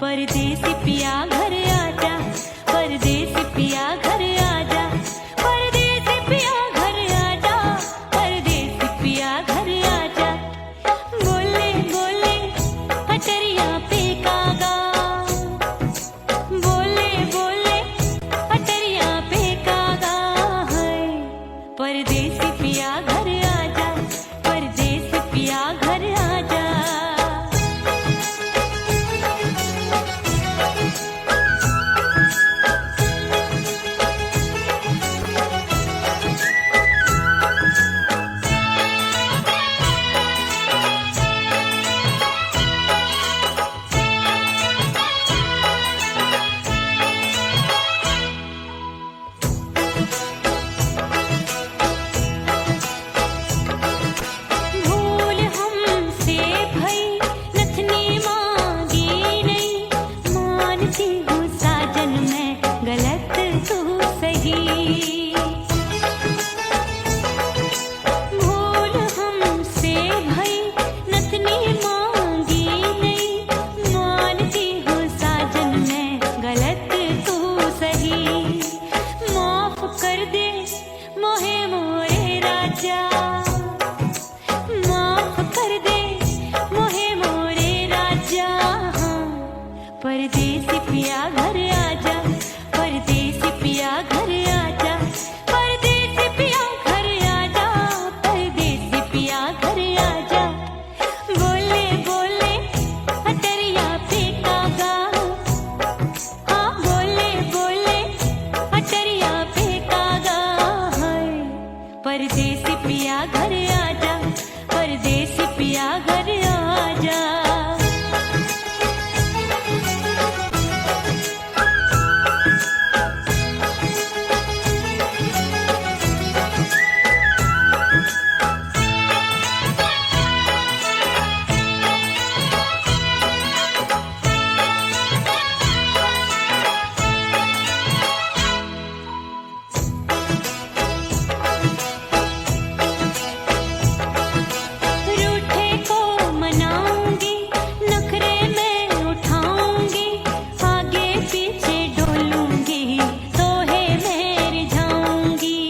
परदेसी पिया घर आजा, परदेसी पिया घर आजा, परदेसी पिया घर आजा, परदेसी पिया घर आजा। बोले बोले अटरिया पे कागा, बोले बोले अटरिया पे कागा है। परदेसी पिया घर आजा, परदेसी पिया घर आजा। भूल हमसे भई नथनी मांगी नहीं, मानती हूँ साजन मैं गलत तू सही। भूल हमसे भई नथनी मांगी नहीं, मानती हूँ साजन मैं गलत तू सही। माफ कर दे मोहे मोरे राजा, माफ कर दे मोहे मोरे राजा। परदेसी पिया घर आजा, परदेसी पिया घर आजा, परदेसी पिया घर आजा, परदेसी पिया घर आजा। बोले बोले अटरिया पे कागा, हाँ बोले बोले अटरिया पे कागा है। परदेसी पिया घर आजा, परदेसी पिया घर आजा। रूठे को मनाऊंगी, नखरे में उठाऊंगी, आगे पीछे डोलूंगी, तोहे में रिझाऊंगी।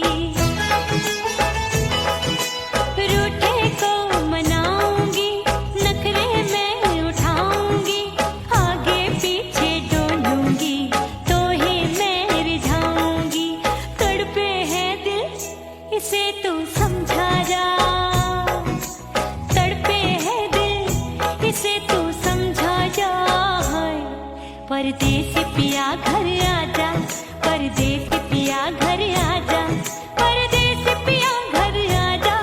रूठे को मनाऊंगी, नखरे में उठाऊंगी, आगे पीछे डोलूंगी, तोहे में रिझाऊंगी। तड़पे है दिल इसे तू समझा जा, तड़पे है दिल इसे तू समझा जा। परदेसी पिया घर आजा, परदेसी पिया घर आजा, परदेसी पिया घर आजा,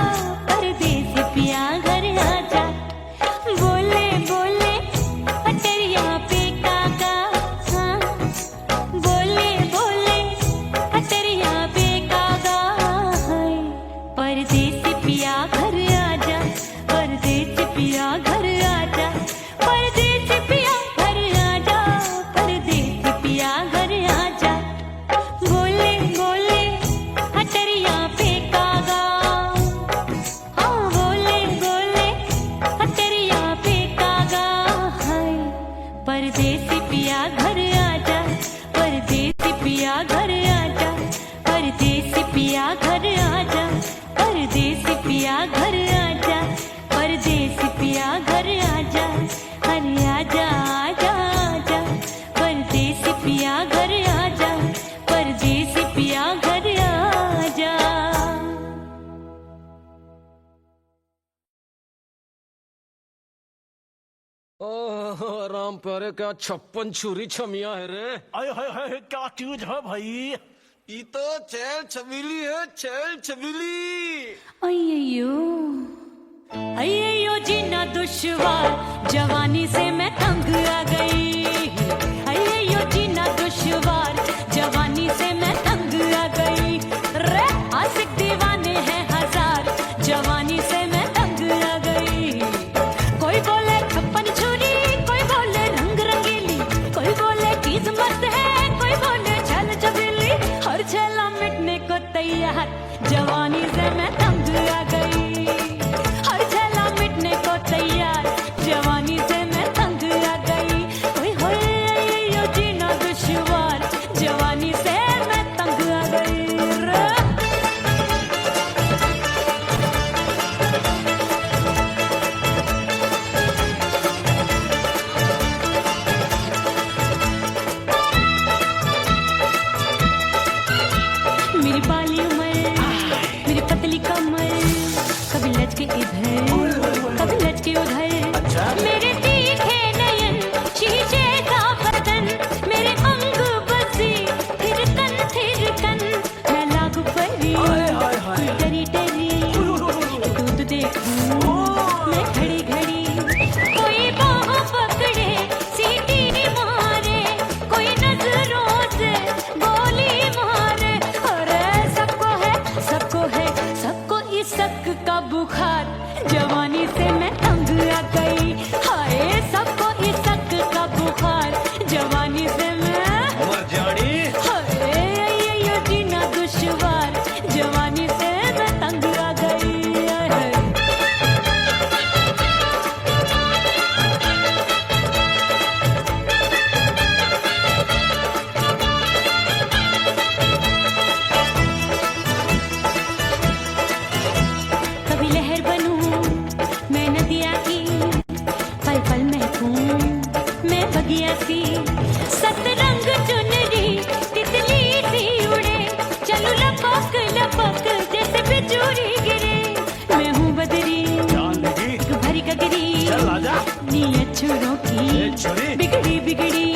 परदेसी पिया घर आजा। बोले बोले अटरिया पे कागा, हाँ बोले बोले अटरिया पे कागा है। परदेसी पिया घर आजा, परदेसी पिया घर आजा, परदेसी पिया घर आजा, परदेसी पिया घर आजा। बोले बोले अटरिया पे कागा, हाँ बोले बोले अटरिया पे कागा है। परदेसी पिया घर आजा, परदेसी पिया घर आजा, परदेसी पिया घर आजा, परदेसी पिया घर आजा, परदेसी पिया घर आजा। अरे आजा आजा आजा, परदेसी पिया घर आजा, परदेसी पिया घर आजा। ओह राम प्यारे, क्या 56 छुरी छमिया है रे। आय हाय हाय, क्या चीज है भाई? ये तो चैल छबीली है, चैल छबीली। अय्यो अय्यो जीना दुश्वार, जवानी से मैं तंग आ गई। अय्यो जीना दुश्वार, जवानी से मैं तंग आ गई। रे आशिक दीवाने हैं हजार, जवानी से मैं तंग आ गई। कोई बोले 56 छुरी, कोई बोले रंग रंगीली, कोई बोले चीज मस्त है, कोई बोले छल छबीली। हर छला मिटने को तैयार, जवानी से मैं तंग आ गई। हर छला मिटने को तैयार, जवानी से मैं तंग आ गई। कोई जैसी सतरंग चुनरी तितली सी उड़े, चलू लपक लपक जैसे बिजुरी गिरे। मैं हूँ बदरी जान लगी भरी गगरी, चल आजा नीयत छुरों की ए छोरी बिगड़ी बिगड़ी।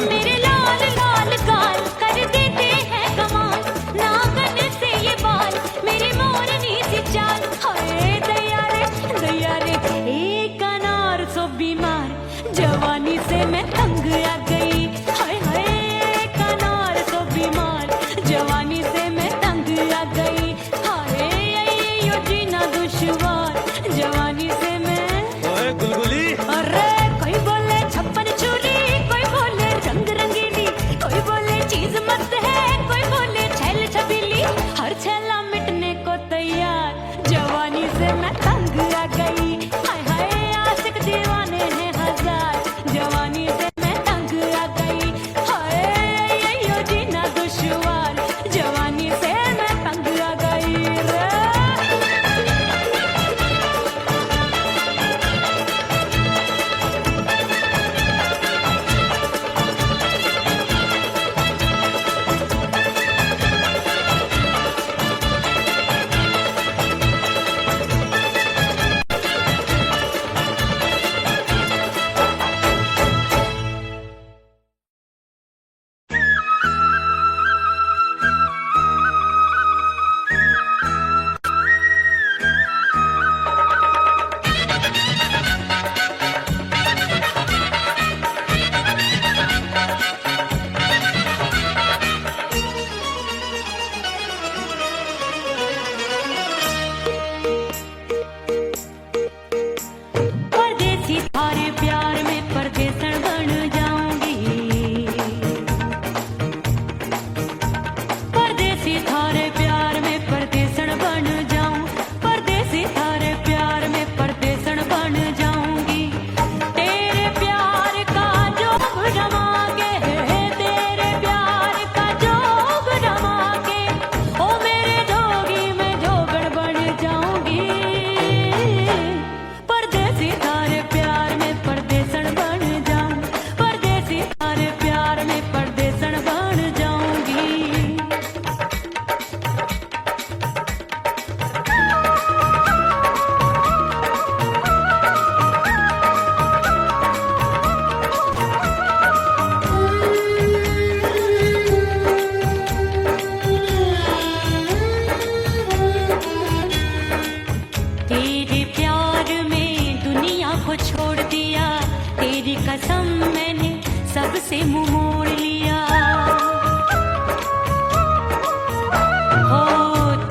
मेरे लाल लाल गाल कर देते हैं कमाल, नागन से ये बाल मेरी मोरनी सी चाल। हाय दया रे एक अनार सो बीमार, जवानी से मैं तंग आ गई। हाय हाय एक अनार सो बीमार, जवानी से मैं तंग आ गई। हाय यो जीना दुश्वार, जवानी से मैं। ओए गुलगुली, अरे कोई बोले छप्पन छुरी, कोई बोले रंग रंगीली, कोई बोले चीज मस्त है, कोई बोले छैल छबीली। हर छैला मिटने को तैयार, जवानी से मैं तंग आ गई। हाय हाय आशिक दीवाने हैं हजार, जवानी से मैं तंग आ गई। हाय यो जीना दुश्वार, जवानी से मैं तंग आ गई रे। परदेसी थारे प्यार में परदेसन बन जाऊंगी। परदेसी थारे प्यार में परदेसन बन जाऊं, परदेसी थारे प्यार में परदेसन बन जाऊंगी। तेरे प्यार का जोग रमा के, तेरे प्यार का जोग रमा के, ओ मेरे जोगी में जोगड़ बन जाऊंगी। परदेसी थारे प्यार में परदेसन बन जाऊं, परदेसी थारे प्यार में परदेसन बन जाऊंगी। तेरे प्यार में दुनिया को छोड़ दिया, तेरी कसम मैंने सबसे मुंह मोड़ लिया। हो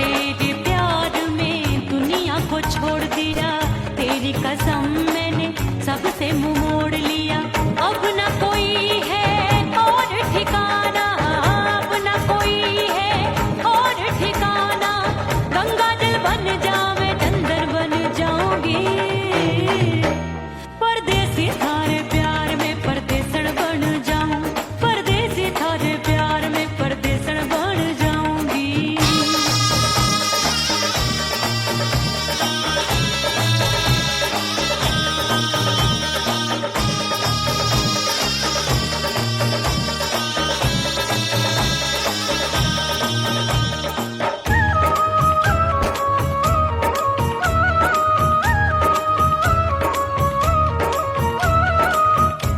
तेरे प्यार में दुनिया को छोड़ दिया, तेरी कसम मैंने सबसे मुंह मोड़ लिया। अब न कोई है और ठिकाना, अब न कोई है और ठिकाना। गंगा जल बन जावे चंदन बन जाऊंगी। परदेसी थारे प्यार में परदेसन बन जाऊं, परदेसी थारे प्यार में परदेसन बन जाऊंगी।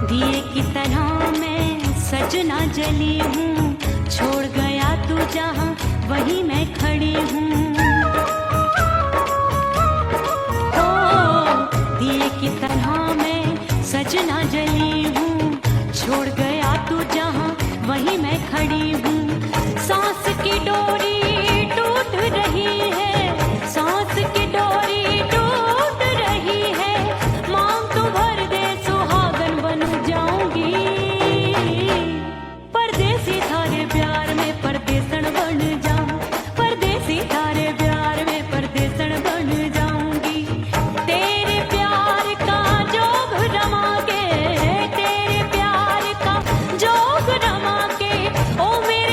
दिए की तरह मैं सजना जली हूँ, छोड़ गया तू जहाँ वहीं मैं खड़ी हूँ। ओ दिए की तरह मैं सजना जली हूँ, छोड़ गया तू जहाँ वहीं मैं खड़ी हूँ। सांस की डोरी टूट रही है, सांस की डोरी टूट रही है। मांग तू भर दे सुहागन बन जाऊंगी। परदेसी थारे प्यार में परदेसन बन जाऊं, परदेसी थारे प्यार में परदेसन बन जाऊंगी। तेरे प्यार का जोग रमा के, तेरे प्यार का जोग रमा के, ओ मेरे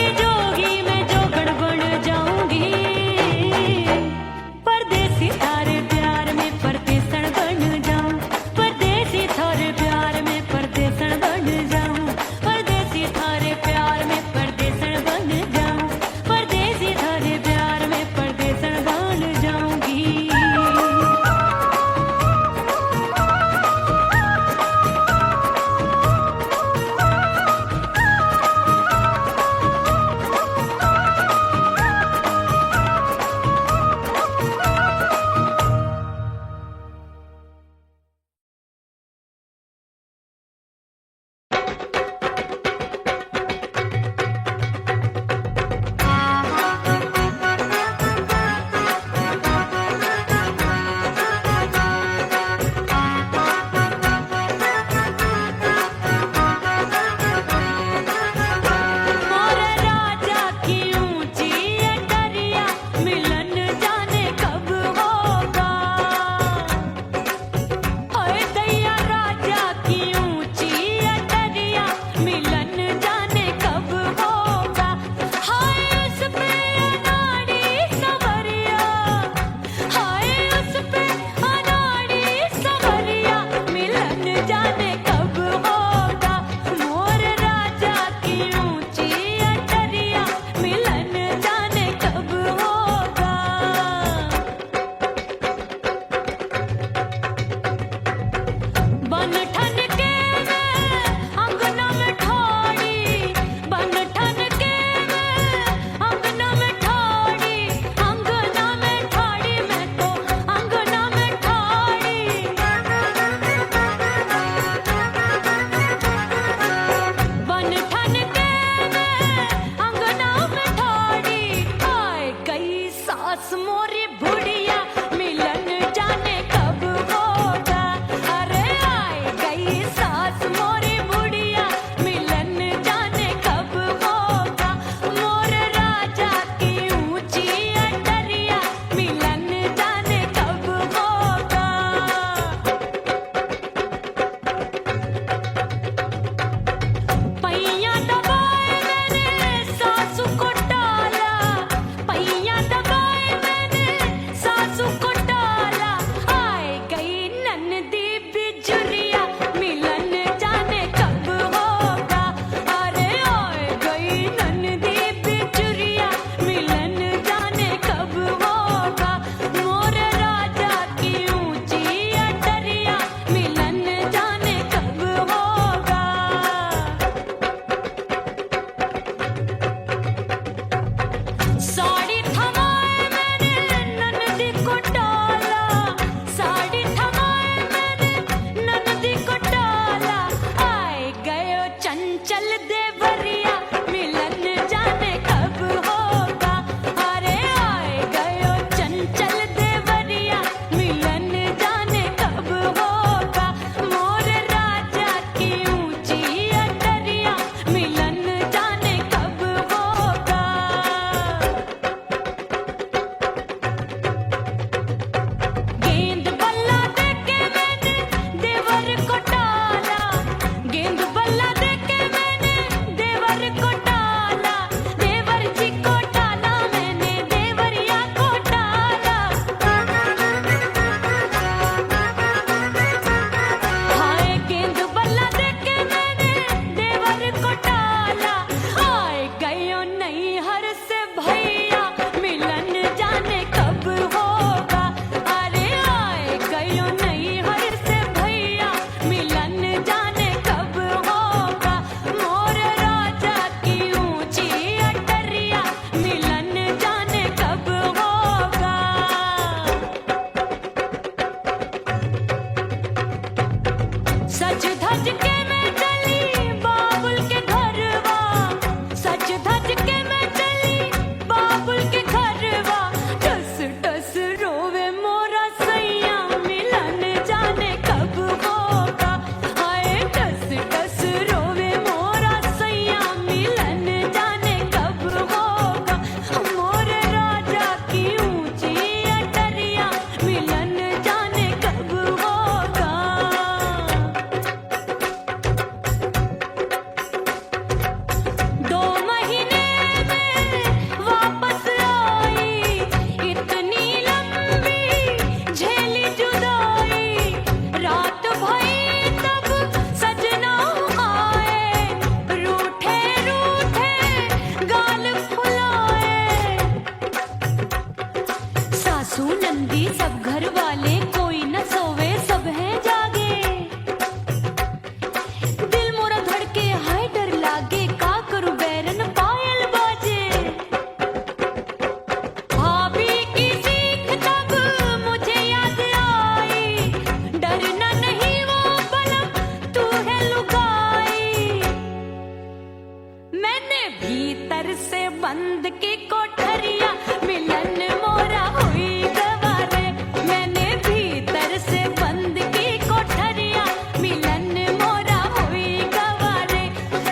चंचल देवरिया मिलन जाने कब होगा। अरे आए गयो चंचल देवरिया मिलन जाने कब होगा। मोर राजा की ऊंची अटरिया मिलन जाने कब होगा। गेंद बल्ला देके मैंने देवर को टाला, गेंद बल्ला देके मैंने देवर को टाला, देवर जी को टाला मैंने देवरिया को टाला। हाय गेंद बल्ला देके मैंने देवर को टाला। आए गयो नैहर से भैया मिलन जाने कब होगा। अरे आए गयो नैहर से भैया मिलन जाने कब होगा। मोर राजा की ऊंची अटरिया मिलन जाने कब होगा। सज धज के मैं चली बाबुल के घरवा, सज धज के मैं चली बाबुल के घरवा। टस टस रोवे मोरा सैया मिलन जाने कब होगा। हाय टस टस रोवे मोरा सैया मिलन जाने कब होगा। मोर राजा की ऊंची अटरिया मिलन जाने कब होगा। 2 महीने में वापस आई, इतनी लंबी झेली जुदाई। रात भई तब सजना आए, रूठे रूठे गाल फुलाए। सासू नंदी सब घर वाले कोई न सोवे सब हैं जागे। दिल मोरा धड़के हाय डर लागे, का करूं बैरन पायल बाजे। भाभी की सीख तब मुझे याद आई, डरना नहीं वो बलम तू है लुगाई। मैंने भीतर से बंद की कोठरिया मिलन मोरा हुई गवारे। मैंने भीतर से बंद की कोठरिया मिलन मोरा हुई गवारे।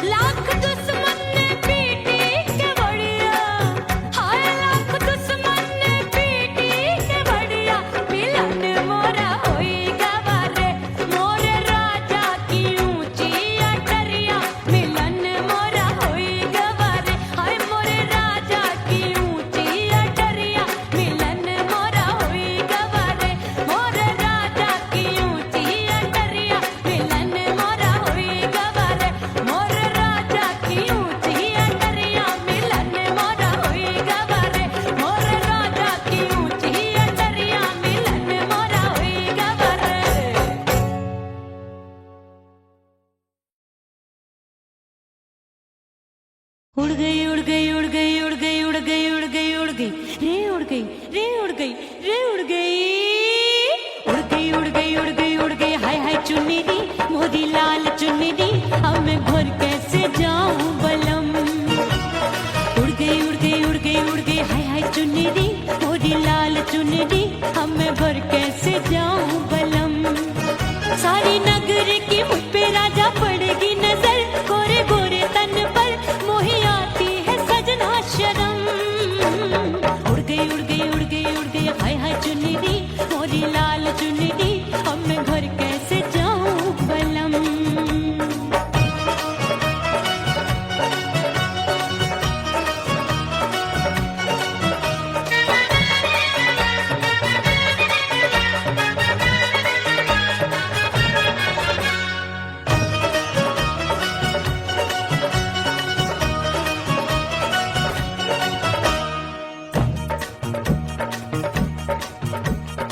लाख दुश्मन ने पीटी के बढ़िया, हाय लाख दुश्मन ने पीटी के बढ़िया मिलन मोरा हुई गवारे। मोर राजा की ऊंची अटरिया मिलन मोरा हुई गवारे। हाय मोर राजा की ऊंची अटरिया मिलन मोरा हुई गवारे। मोर राजा की ऊंची अटरिया मिलन मोरा हुई गवारे। मोर राजा की ऊंची अटरिया मिलन मोरा हुई गवारे। मोर राजा की ऊंची अटरिया मिलन मोरा हुई गवारे। उड़ गई उड़ गई उड़ गई उड़ गई उड़ गई उड़ गई उड़ गई रे उड़ गई रे उड़ गई रे उड़ गई उड़ गई उड़ गई उड़ गई उड़ गई। हाय हाय चुनरी मोरी लाल चुनरी, अब मैं घर कैसे जाऊं बलम। उड़ गई उड़ गई उड़ गई उड़ गई हाय हाय चुनरी मोरी लाल चुनरी, अब मैं घर कैसे जाऊं बलम। सारी नगर की मुझ पे राजा पड़ेगी नजर, गोरे गोरे तन पर मोही आती है सजना शर्म। उड़ गई उड़ गई उड़ गई उड़ गई हाय हाय चुनरी मोरी लाल चुनरी, अब मैं घर कैसे जाऊं बलम।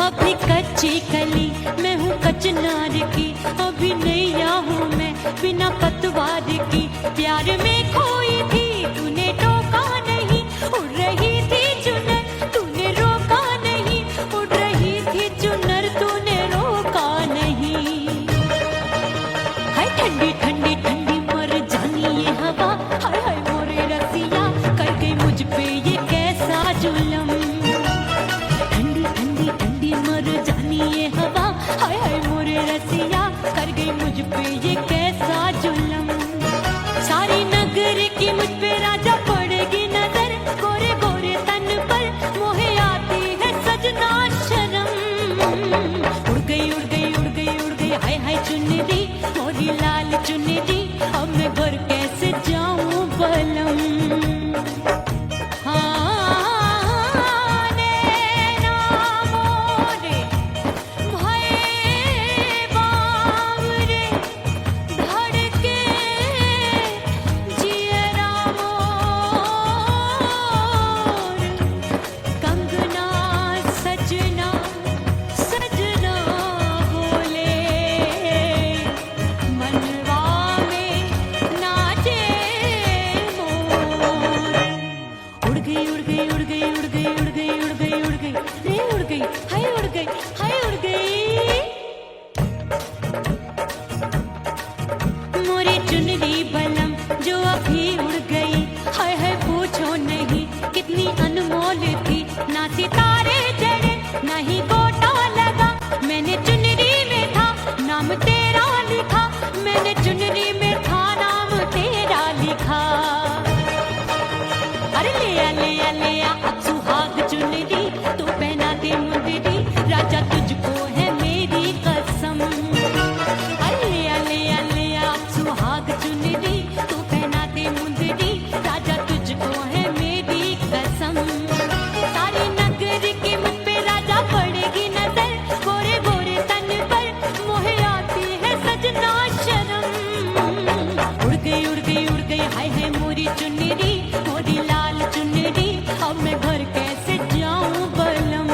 अभी कच्ची कली मैं हूँ कचनार की, अभी नैया हूँ मैं बिना पतवार की। प्यार में खोई थी तूने टोका नहीं, उड़ रही थी चुनर तूने रोका नहीं, उड़ रही थी चुनर तूने रोका नहीं। हाय ठंडी ठंडी ठंडी मर जानी ये चुनरी बलम जो अभी उड़ गई, हाय हाय पूछो नहीं कितनी अनमोल थी। ना सितारे जड़े ना ही गोटा लगा, मैंने चुनरी में था नाम तेरा लिखा, मैंने चुनरी में था नाम तेरा लिखा। अरे ले आ अब सुहाग चुनरी, तू पहना दे मुंदरी, राजा तुझको है मेरी कसम। अरे ले आ अब सुहाग चुनरी, तू पहना दे मुंदरी, राजा तुझको है मेरी कसम। सारी नगर की मुझ पे राजा पड़ेगी नजर, गोरे गोरे तन पर मोहे आती है सजना शर्म। उड़ गई हाय हाय मोरी चुनरी, मोरी लाल चुनरी, अब मैं घर कैसे जाऊं बलम।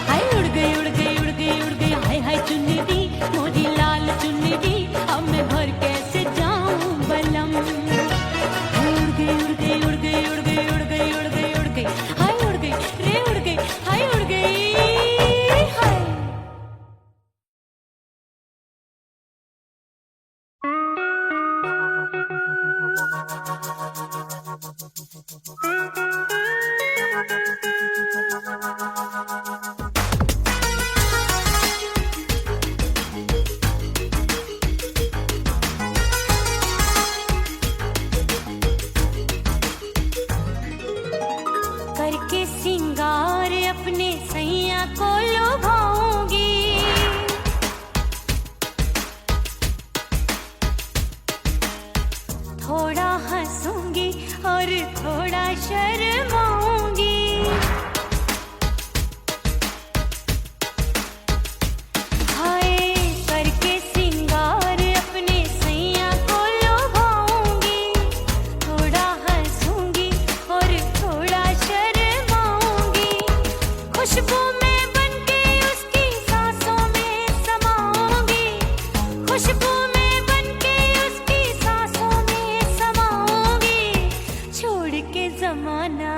हाय उड़ गई हाय हाय चुनरी, मोरी लाल चुनरी, अब मैं घर कैसे जाऊं बलम। हाय उड़ गई हाय उड़ गई रे उड़ गई हाय उड़ गई हाय। करके सिंगार अपने सैया को लुभाऊंगी, थोड़ा हंसूंगी और थोड़ा शर्माऊंगी। हाय करके सिंगार अपने सैया को लुभाऊंगी, थोड़ा हंसूंगी और थोड़ा शर्माऊंगी। खुशबू में बनके उसकी सांसों में समाऊंगी, खुशबू में बनके उसकी सांसों में समाऊंगी। छोड़ के जमाना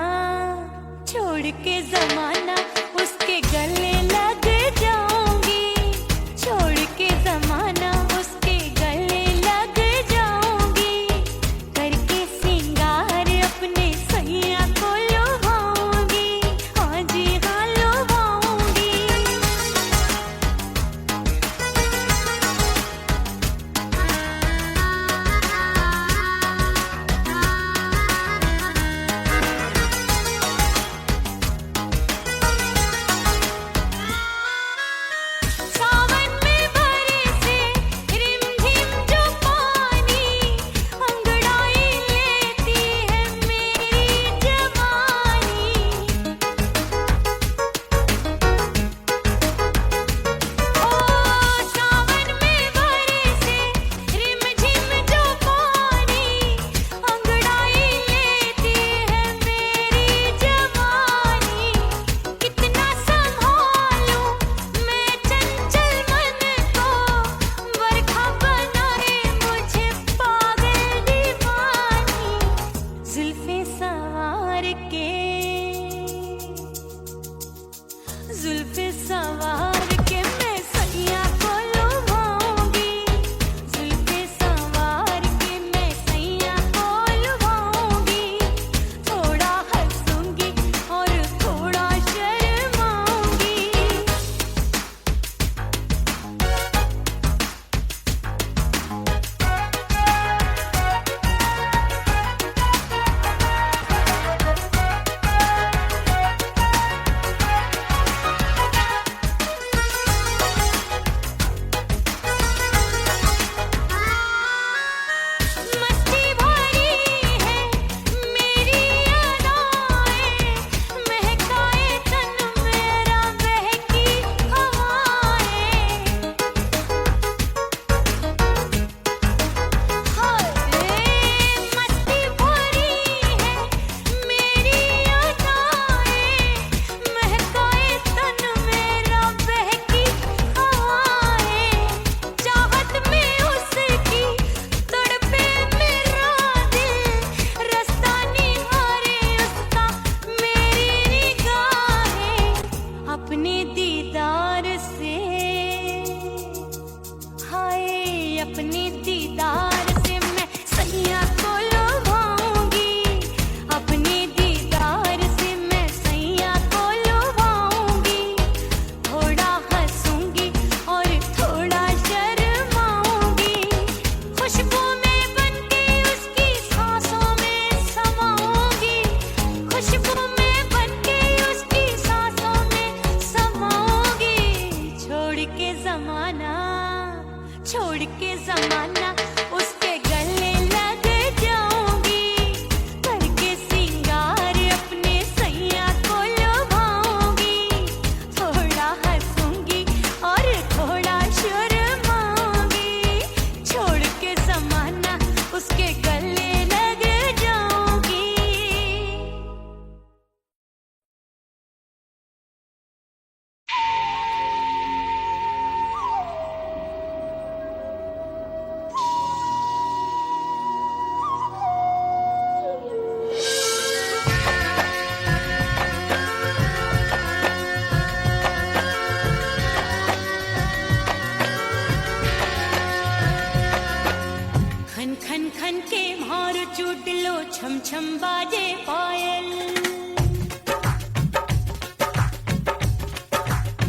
खन के मारो चूट लो छम छम बाजे पायल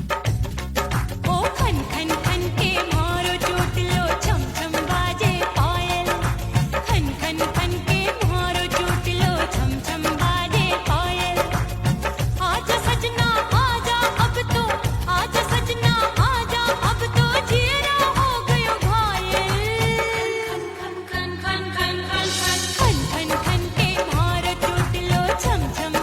ओ खन खन खन के मारो चूट लो छम छम बाजे पायल खन खन खन के मारो चूट लो छम छम बाजे पायल आजा सजना आजा अब तो आजा सजना आजा अब तो जीरा हो गयो घायल खन खन खन खन खन खन खन खन खन के मारो चूट लो छम छम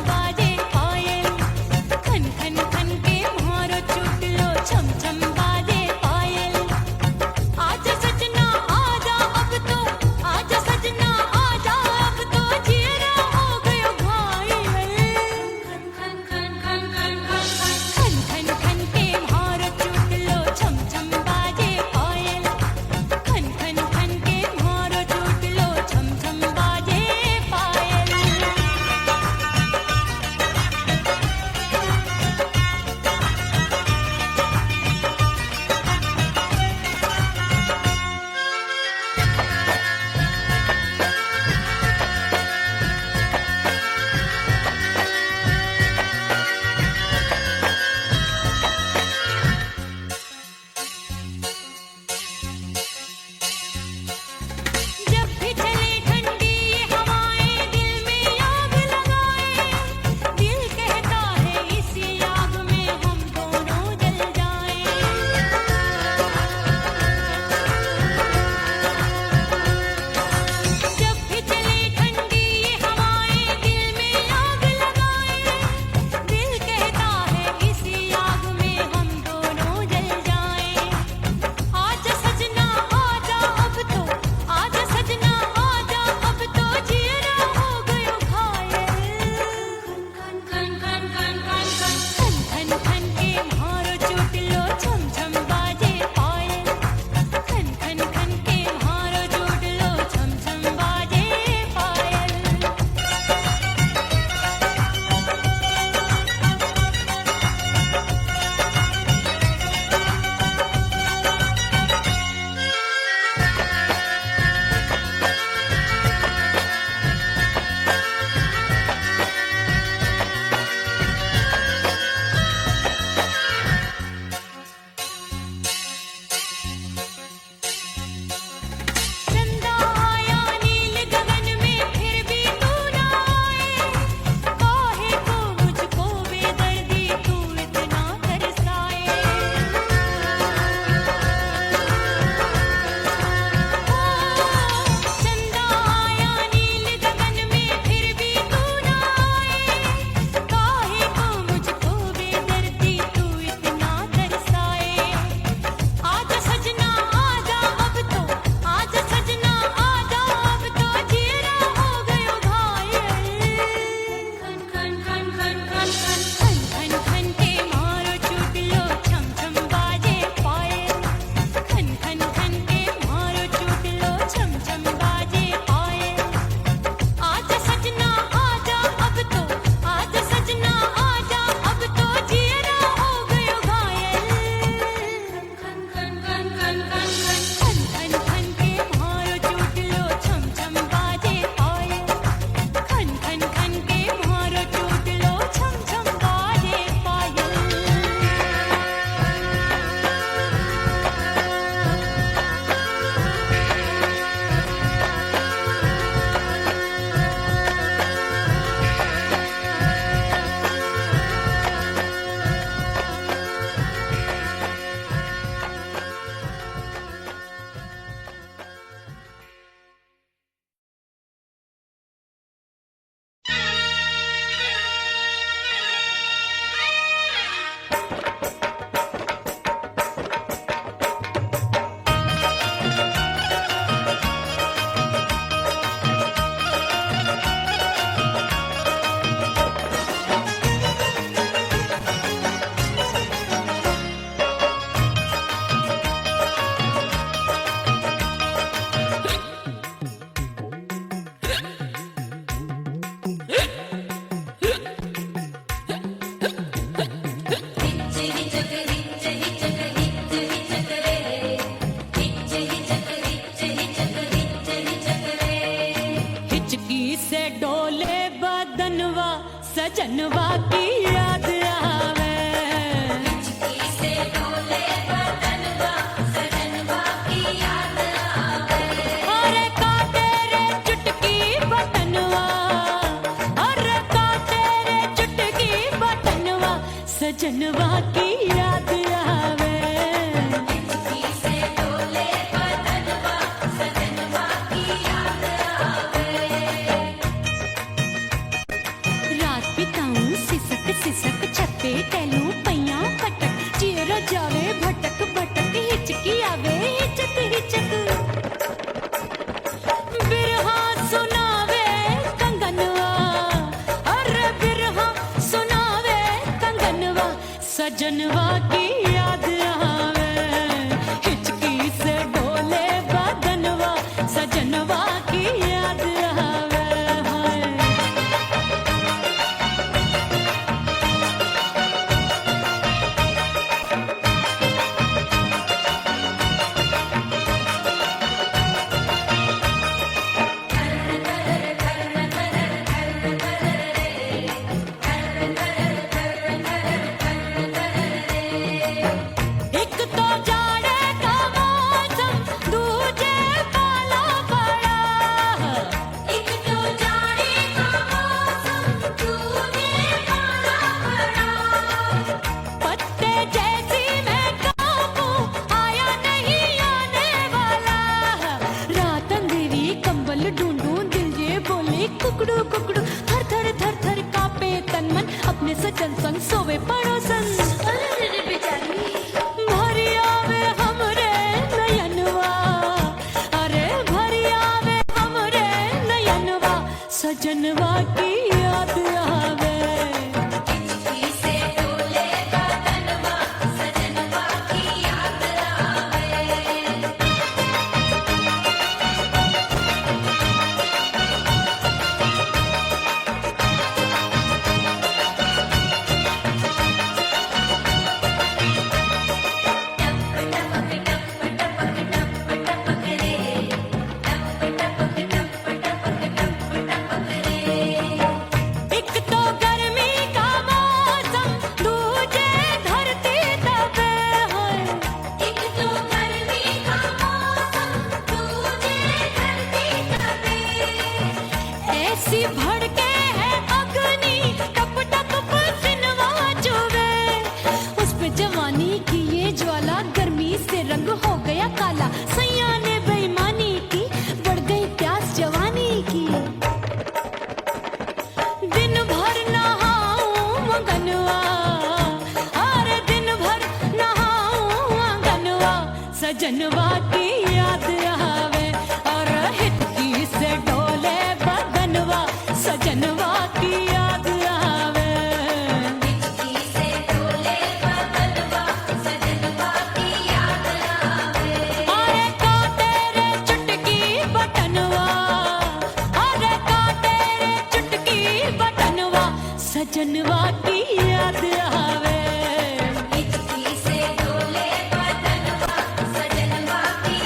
हिचकी से डोले बदनवा सजनवा की याद आवे। हिचकी से डोले बदनवा सजनवा की याद आवे। अरे का तेरे चुटकी बटनवा, अरे का तेरे चुटकी बटनवा सजनवा की याद आवे। हिचकी से डोले बदनवा सजनवा की याद आवे। रात बिताऊं सिसक सिसक छत्ते टहलूं पैया पटक चेहरा जावे भटक भटक हिचकी आवे हिचक हिचक। बिरहा सुनावे कंगनवा, अरे बिरहा सुनावे कंगनवा सजनवा की याद आवे। हिचकी से डोले बदनवा सजनवा की याद आवे। हाय एक तो जाड़े का मौसम दूजे पाला पड़ा। एक तो जाड़े का मौसम दूजे पाला पड़ा। पत्ते जैसी मैं काबू आया नहीं आने वाला। रात अंधेरी कंबल ढूंढूं दिल ये बोले कुकड़ू कुकड़ू। थर थर थर थर कांपे तन मन अपने सजन संग सोवे पड़ोसन। भरी आवे हमरे नयनवा, अरे भरी आवे हमरे नयनवा सजनवा की याद आवे। हिचकी से डोले बदनवा सजनवा की याद आवे। एक तो गर्मी का मौसम दूजे धरती तपे है। एक तो गर्मी का मौसम दूजे धरती तपे। ऐसी भड़के है अग्नि टप टप पसीनवा चुभे। उस पे जवानी की ये ज्वाला गर्मी से रंग हो गया काला। सैया ने बेईमानी की बढ़ गई प्यास जवानी की। दिन भर नहाऊं आंगनवा, अरे दिन भर नहाऊं आंगनवा सजनवा की याद आवे। और हिचकी से डोले बदनवा सजनवा की याद आवे। हिचकी से डोले बदनवा सजनवा की याद आवे। अरे का तेरे चुटकी बटनवा, अरे का तेरे चुटकी बटनवा सजनवा की याद आवे। हिचकी से डोले बदनवा सजनवा की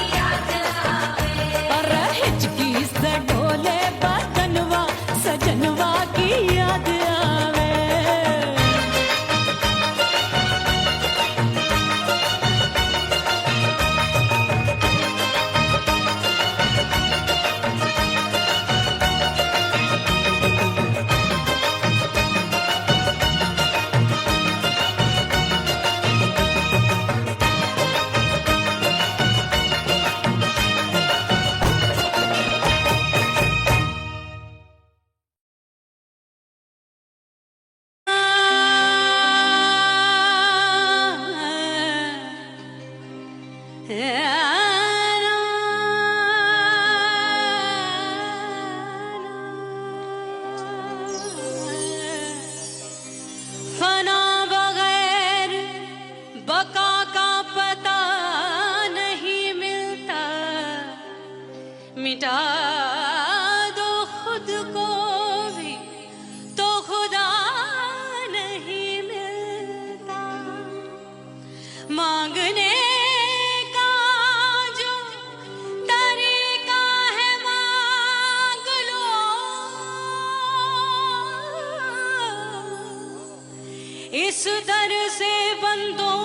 इस दर से बंदों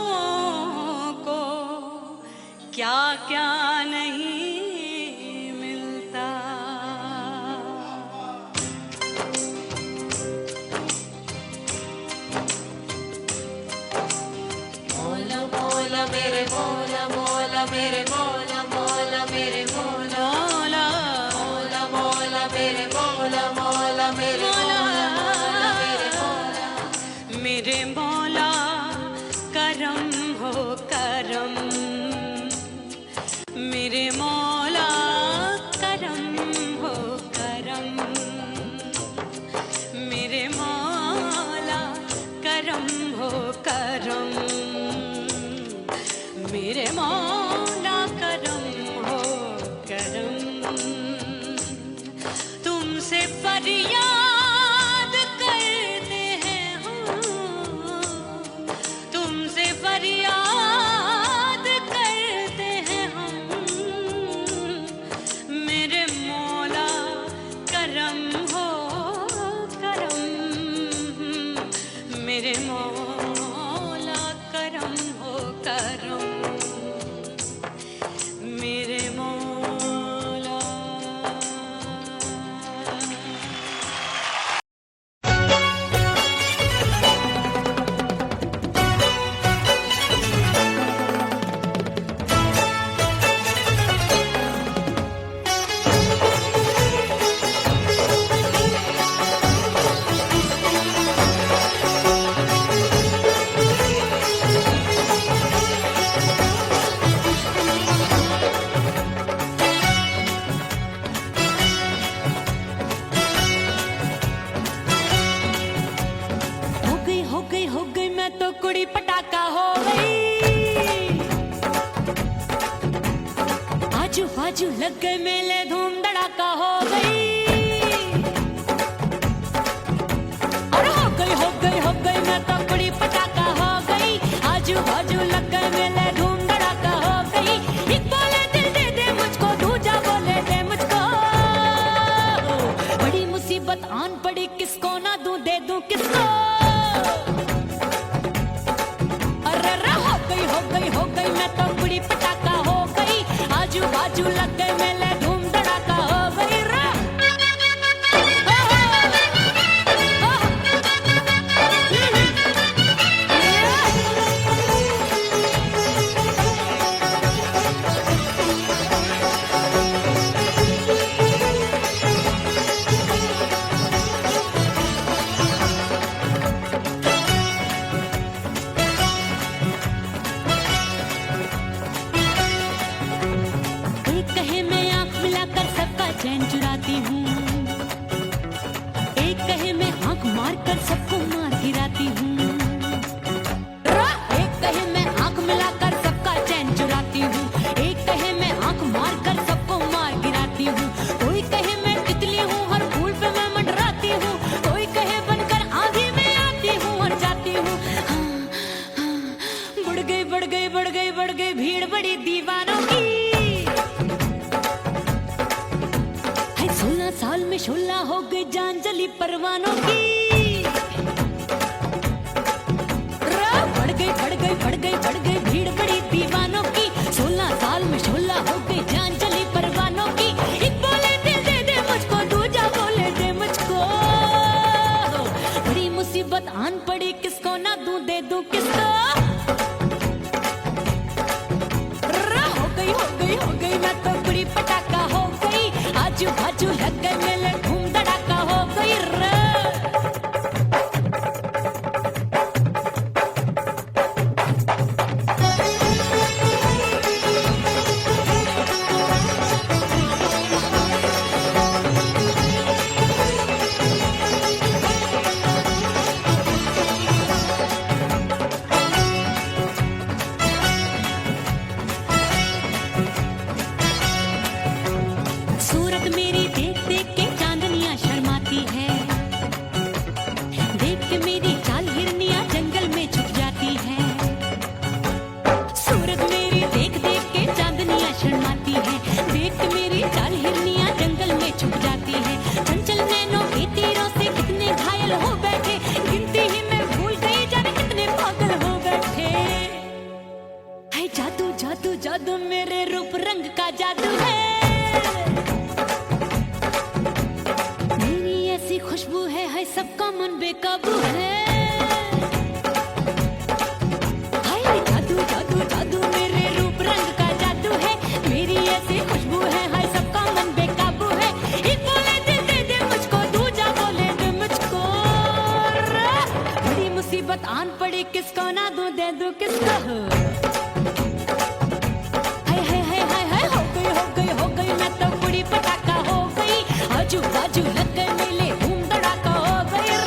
को क्या क्या नहीं मिलता। मौला मौला मेरे मौला मौला मेरे मौला मौला मेरे मौला मौला मौला मेरे मौला मौला मेरे मौला मेरे मौला करम हो करम, मेरे मौला करम हो करम, मेरे मौला करम हो करम, मेरे मौला करम हो करम। तुमसे फरियाद करते हैं हम, तुमसे फरियाद करते हैं हम, मेरे मौला करम हो करम, मेरे मौला करम हो करम, मेरे मौला। हो गई मैं तो कुड़ी पटाखा हो गई, आजू बाजू लग गए मेले धूम धड़ाका हो गई। अरे हो गई मैं तो कुड़ी पटाखा हो गई, आजू बाजू लग गए मेले धूम धड़ाका हो गई। एक बोले दिल दे दे मुझको, दूजा बोले दे मुझको, बड़ी मुसीबत आन पड़ी किसको ना दूं दे दूं किसको। हो गई मैं तो कुड़ी पटाखा हो गई, आजू बाजू लग गए मेले धूम धड़ाका हो गई। चैन चुराती हूँ, एक कहे मैं आंख मार कर सबको मार गिराती हूँ, एक कहे मैं आंख मिलाकर सबका चैन चुराती हूँ, एक कहे मैं आंख मार कर सबको मार गिराती हूँ। कोई कहे मैं तितली हूँ हर फूल पे मैं मंडराती हूँ, कोई कहे बनकर आंधी में आती हूँ और जाती हूँ। बढ़ गई भीड़ बड़ी दीवानों की, 16 साल में शोला हो गई जान जली परवानों की। बढ़ गई भीड़ बड़ी दीवानों की, 16 साल में शोला हो गई जान जली परवानों की। एक बोले दिल दे दे मुझको, दूजा बोले दे मुझको, बड़ी मुसीबत आन पड़ी किसको ना दूं दे दूं किसको। हो गई मैं तो कुड़ी पटाखा हो गई, आजू बाजू लग गए मेले धूम धड़ाका हो गई। सबका मन बेकाबू है। हाय जादू जादू जादू मेरे रूप रंग का जादू है, मेरी ऐसी खुशबू है, हाय सबका मन बेकाबू है। एक बोले दिल दे दे मुझको, दूजा बोले दे मुझको। बड़ी मुसीबत आन पड़ी, किसको ना दूं दे दूं किसको। हाय हाय हाय हाय हाय हो गई हो गई हो गई, मैं तो बुढ़ी पटाखा हो गई। आजू बाजू लग गए मेले, धूम धड़ाका हो गई।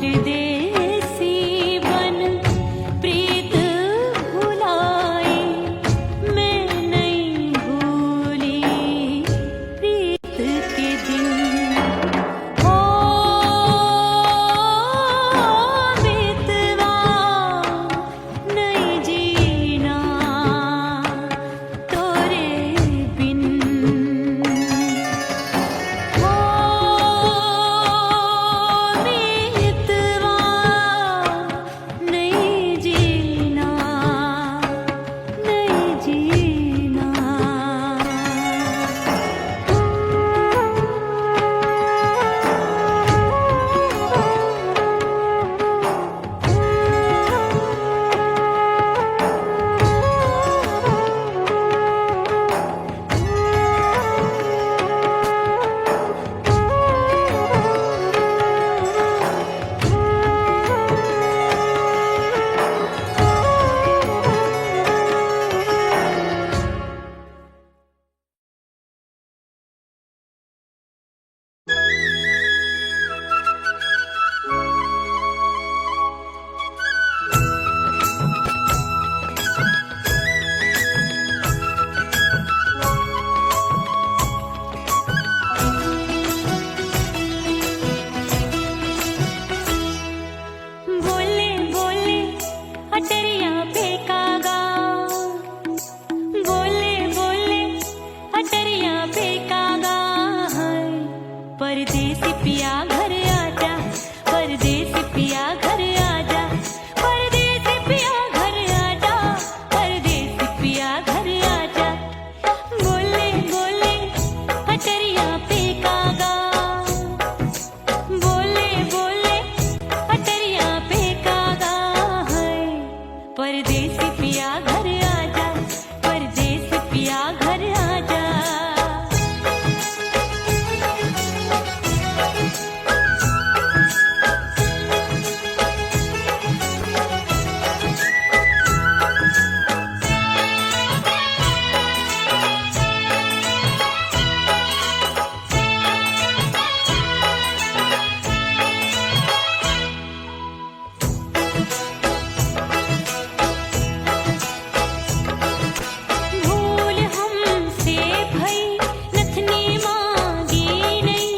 परदेसी बन प्रीत भुलाई, मैं नहीं भूली प्रीत के दिन। ओ मितवा नहीं जीना तोरे बिन। ओ मितवा नहीं जीना, नहीं जीना। बोले बोले अटरिया फेंकागा, बोले बोले अटरिया फेंकागा। हाय परदेसी पिया घर आजा, परदेसी पिया घर आजा, परदेसी पिया घर आजा, परदेसी पिया घर आजा। बोले बोले अटरिया फेंकागा, बोले बोले अटरिया फेंकागा। है परदेसी पिया घर आजा, परदेसी पिया घर आजा। भूल हमसे भई नथनी मांगी नहीं,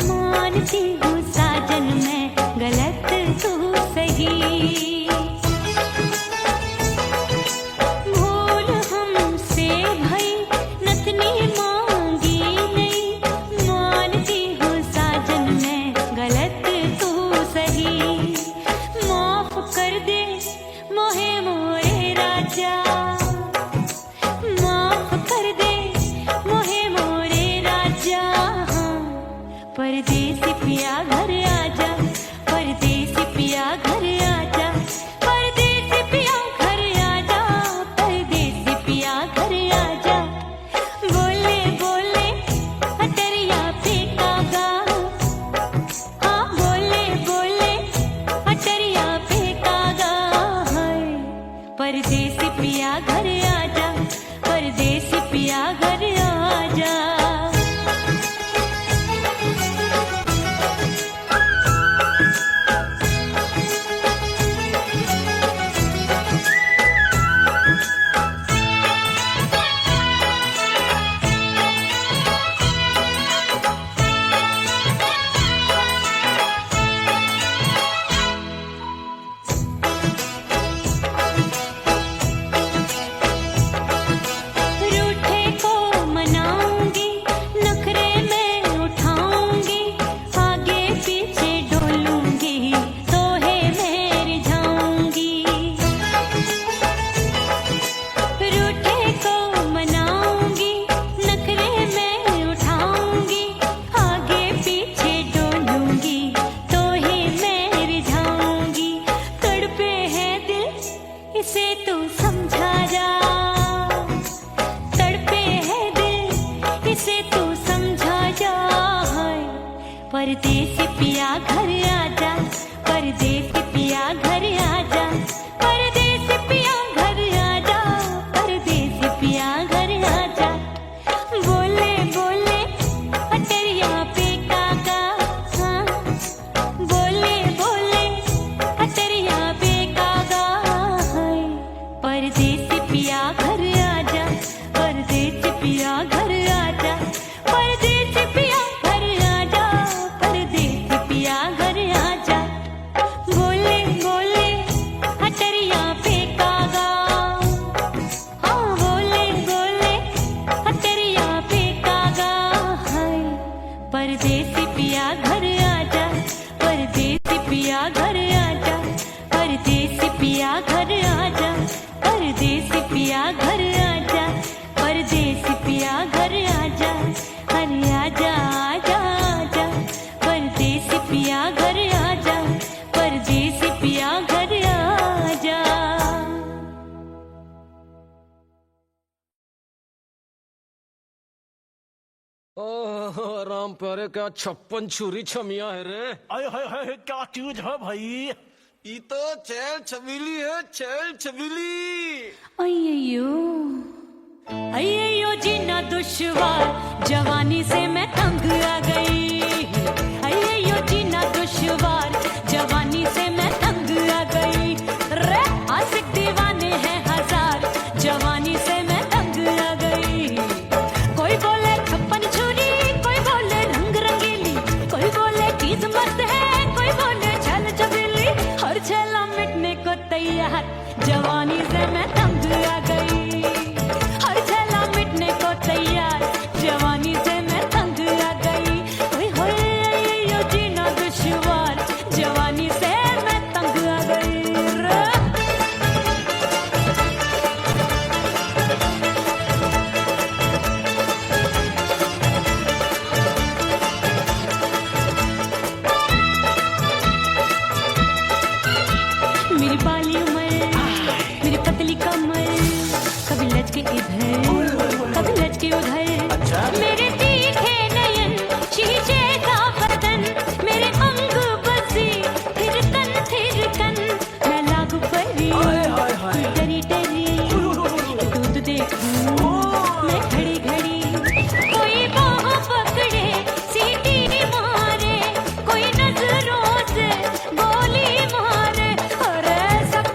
मानती हूँ साजन मैं गलत तू सही। भूल हमसे भई नथनी मांगी नहीं, मानती हूँ साजन मैं गलत तू सही। माफ कर दे मोहे मोरे राजा, माफ कर दे मोहे मोरे राजा। हाँ परदेसी पिया घर आजा, परदेसी पिया घर आजा, परदेसी पिया घर आजा, परदेसी पिया घर आजा। बोले बोले अटरिया फेंकागा, हाँ बोले बोले अटरिया फेंकागा। है परदेसी पिया घर आजा, परदेसी पिया घर आजा। रूठे को मनाऊंगी, नखरे में उठाऊंगी, आगे पीछे डोलूंगी, तोहे मैं रिझाऊंगी। रूठे को मनाऊंगी, नखरे में उठाऊंगी, आगे पीछे डोलूंगी, तोहे मैं रिझाऊंगी। तड़पे है दिल इसे तू समझा जा, तड़पे है दिल इसे तू समझा जा। है परदेसी पिया घर आजा, परदेसी पिया घर आजा, परदेसी पिया घर आजा, परदेसी पिया घर आजा। बोले बोले अटरिया फेंकागा, हाँ बोले बोले पिया घर आजा, परदेसी पिया घर आजा, परदेसी पिया घर आजा, परदेसी पिया घर आजा, अरे आजा आजा आजा, परदेसी पिया घर आजा, परदेसी पिया घर आजा। ओह राम प्यारे क्या 56 छुरी छमिया है रे। आय हाय हाय क्या चीज है भाई। ये तो चैल छबीली है, चैल छबीली। अय्यो अय्यो जीना दुश्वार, जवानी से मैं तंग आ गई। अय्यो जीना दुश्वार, जवानी से मैं तंग आ गई। रे आशिक दीवाने हैं हजार, जवानी से मैं तंग आ गई। कोई बोले 56 छुरी, कोई बोले रंग रंगीली, कोई बोले चीज मस्त है, कोई बोले छल छबीली। हर छेला मिटने को तैयार, जवानी से मैं तंग आ गई। हर छेला मिटने को तैयार, जवानी से मैं तंग आ गई। ओए होए यो जीना दुश्वार, जवानी से मैं तंग आ गई रे। मेरी बाली उम्र, मेरी पतली कमर, कभी लचके इधर, कभी लचके उधर। मेरे तीखे नयन, शीशे का बदन, मेरे अंग बसी थिरकन, मैं लागू परी, डरी डरी, दूध देखूं मैं घड़ी घड़ी। कोई बाह पकड़े, सीटी मारे, कोई नजरों से गोली मारे। अरे सब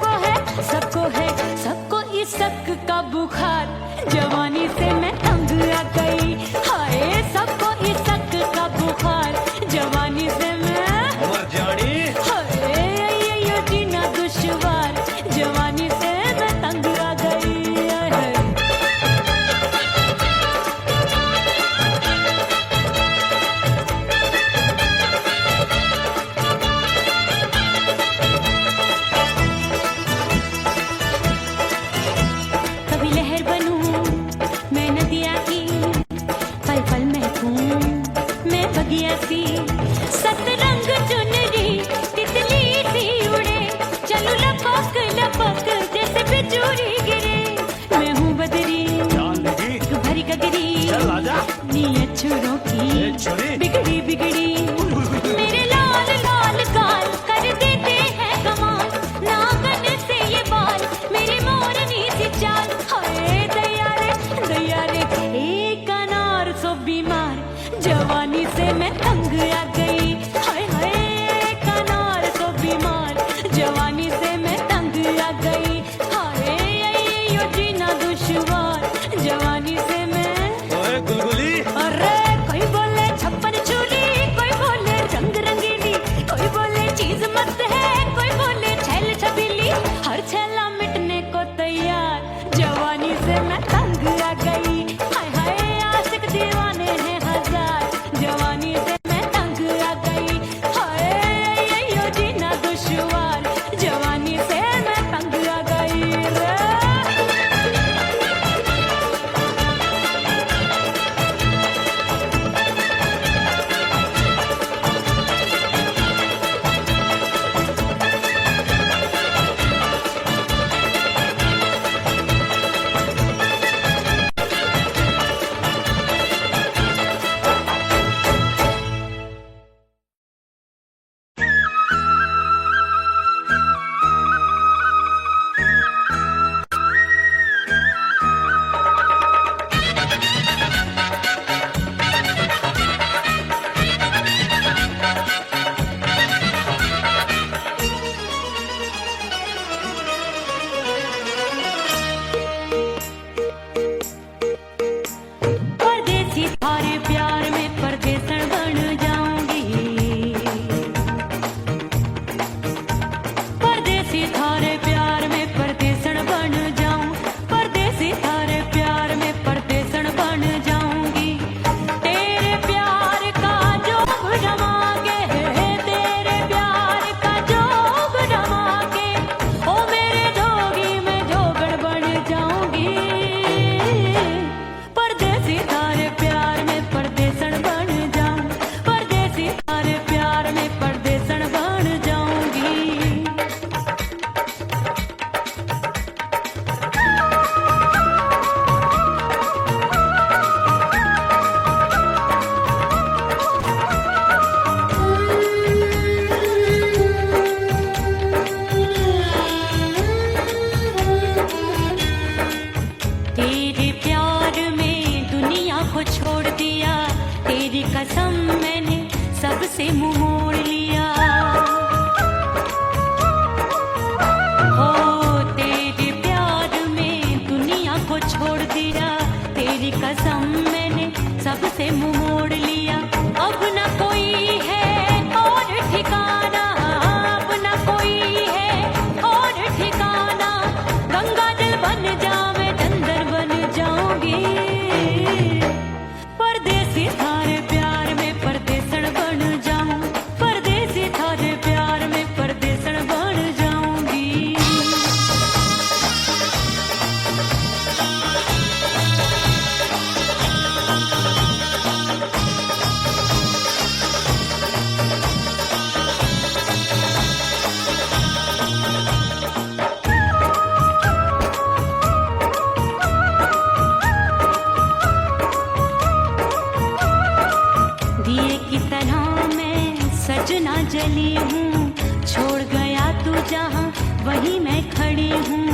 वहीं मैं खड़ी हूँ।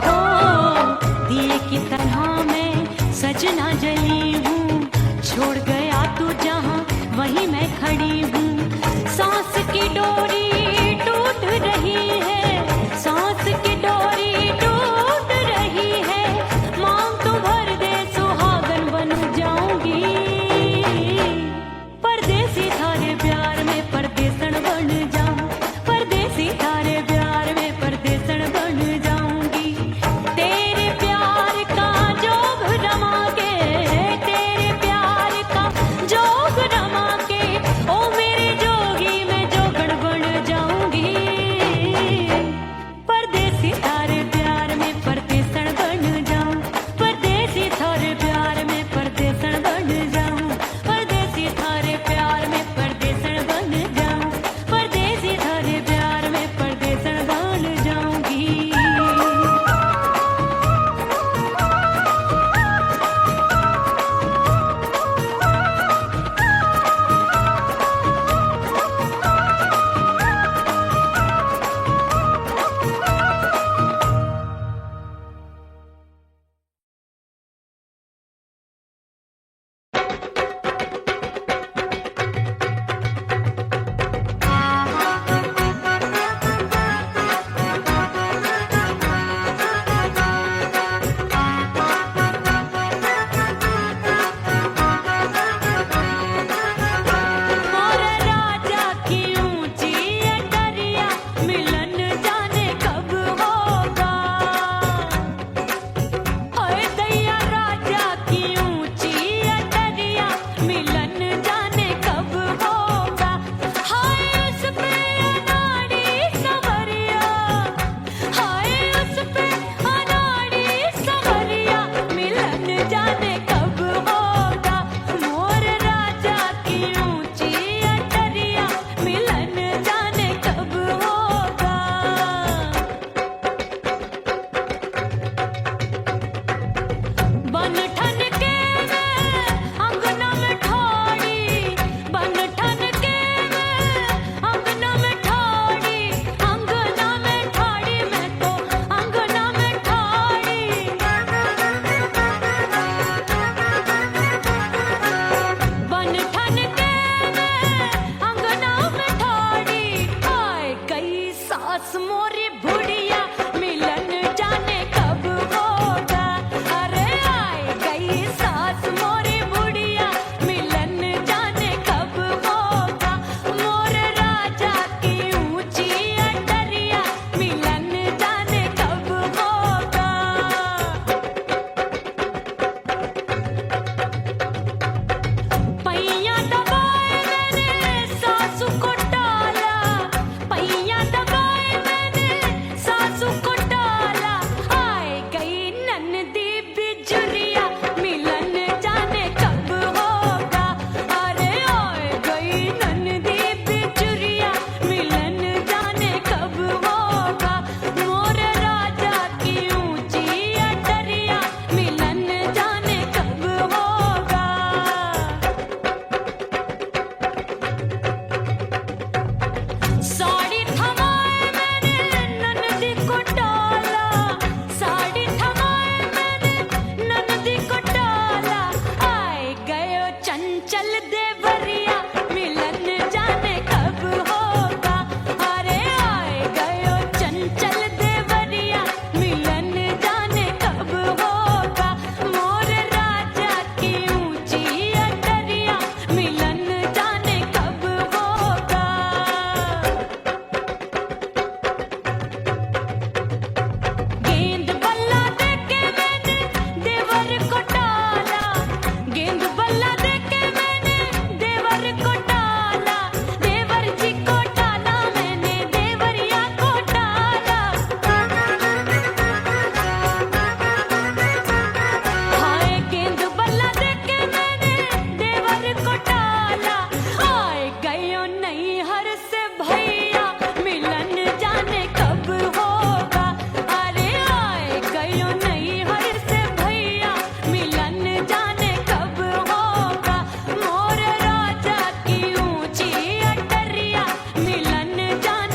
ओ दिए की तरह मैं सजना जली हूँ, छोड़ गया तू जहाँ वहीं मैं खड़ी हूँ। सांस की डोरी टूट रही है, सांस की डोरी टूट रही है, मांग तो भर दे सुहागन बन जाऊंगी। परदेसी थारे प्यार में परदेसन बन जाऊं, परदेसी थारे प्यार में परदेसन बन जाऊंगी। तेरे प्यार का जोग रमा के, तेरे प्यार का जोग रमा के, ओ मेरे जोगी मैं जोगण बन जाऊंगी। परदेसी थारे प्यार में परदेसन बन जाऊं, परदेसी थारे प्यार में परदेसन बन जाऊं, परदेसी थारे प्यार में परदेसन बन जाऊं, परदेसी थारे प्यार में परदेसन बन जाऊंगी। मोर राजा की ऊंची अटरिया मिलन जाने कब होगा। ओए दैया राजा की ऊंची अटरिया मिलन जाने कब होगा। हाय उस पे अनाड़ी सवरिया, हाय उस पे अनाड़ी सवरिया मिलन जाने कब होगा। मोर राजा की ऊंची अटरिया मिलन जाने कब होगा। बन ठन के मैं अंगना में ठाड़ी, बन ठन के मैं अंगना में ठाड़ी, अंगना में ठाड़ी मैं तो अंगना में ठाड़ी। बन ठन के मैं अंगना में ठाड़ी, आए गई सास मोरी बुढ़िया मिलन जाने कब होगा। अरे आए गई सास मोरी बुढ़िया मिलन जाने कब होगा। मोर राजा की ऊंची अटरिया मिलन जाने कब होगा। पैया दबाए मैंने सासू को टाला, पैया दबाए मैंने सासू को टाला, आए गई ननदी बिजुरिया मिलन जाने कब होगा। अरे आए गई ननदी बिजुरिया मिलन जाने कब होगा। मोर राजा की ऊंची अटरिया मिलन जाने कब होगा। साड़ी थमाए मैंने ननदी को टाला, साड़ी थमाए मैंने ननदी को टाला, आए गयो चंचल देवरिया मिलन जाने कब होगा। अरे आए गयो चंचल देवरिया मिलन जाने कब होगा। मोर राजा की ऊंची अटरिया मिलन जाने कब होगा। गेंद बल्ला देके मैंने देवर को टाला, गेंद बल्ला देके मैंने देवर को टाला, देवर जी को टाला मैंने देवरिया को टाला। हाय गेंद बल्ला देके मैंने देवर को टाला, आए गयो नैहर से भैया मिलन जाने कब होगा। अरे आए गयो नैहर से भैया मिलन जाने कब होगा। मोर राजा की ऊंची अटरिया मिलन जाने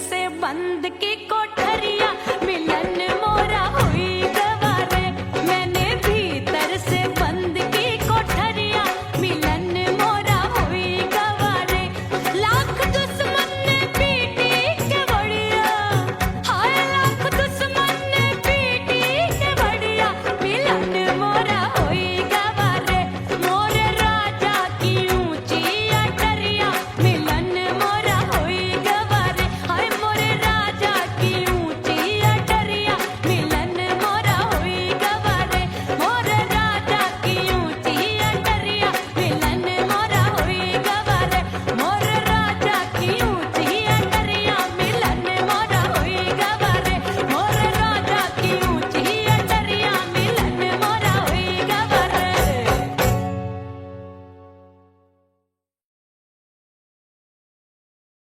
से बंद की कोठरिया मिलन मोरा हुई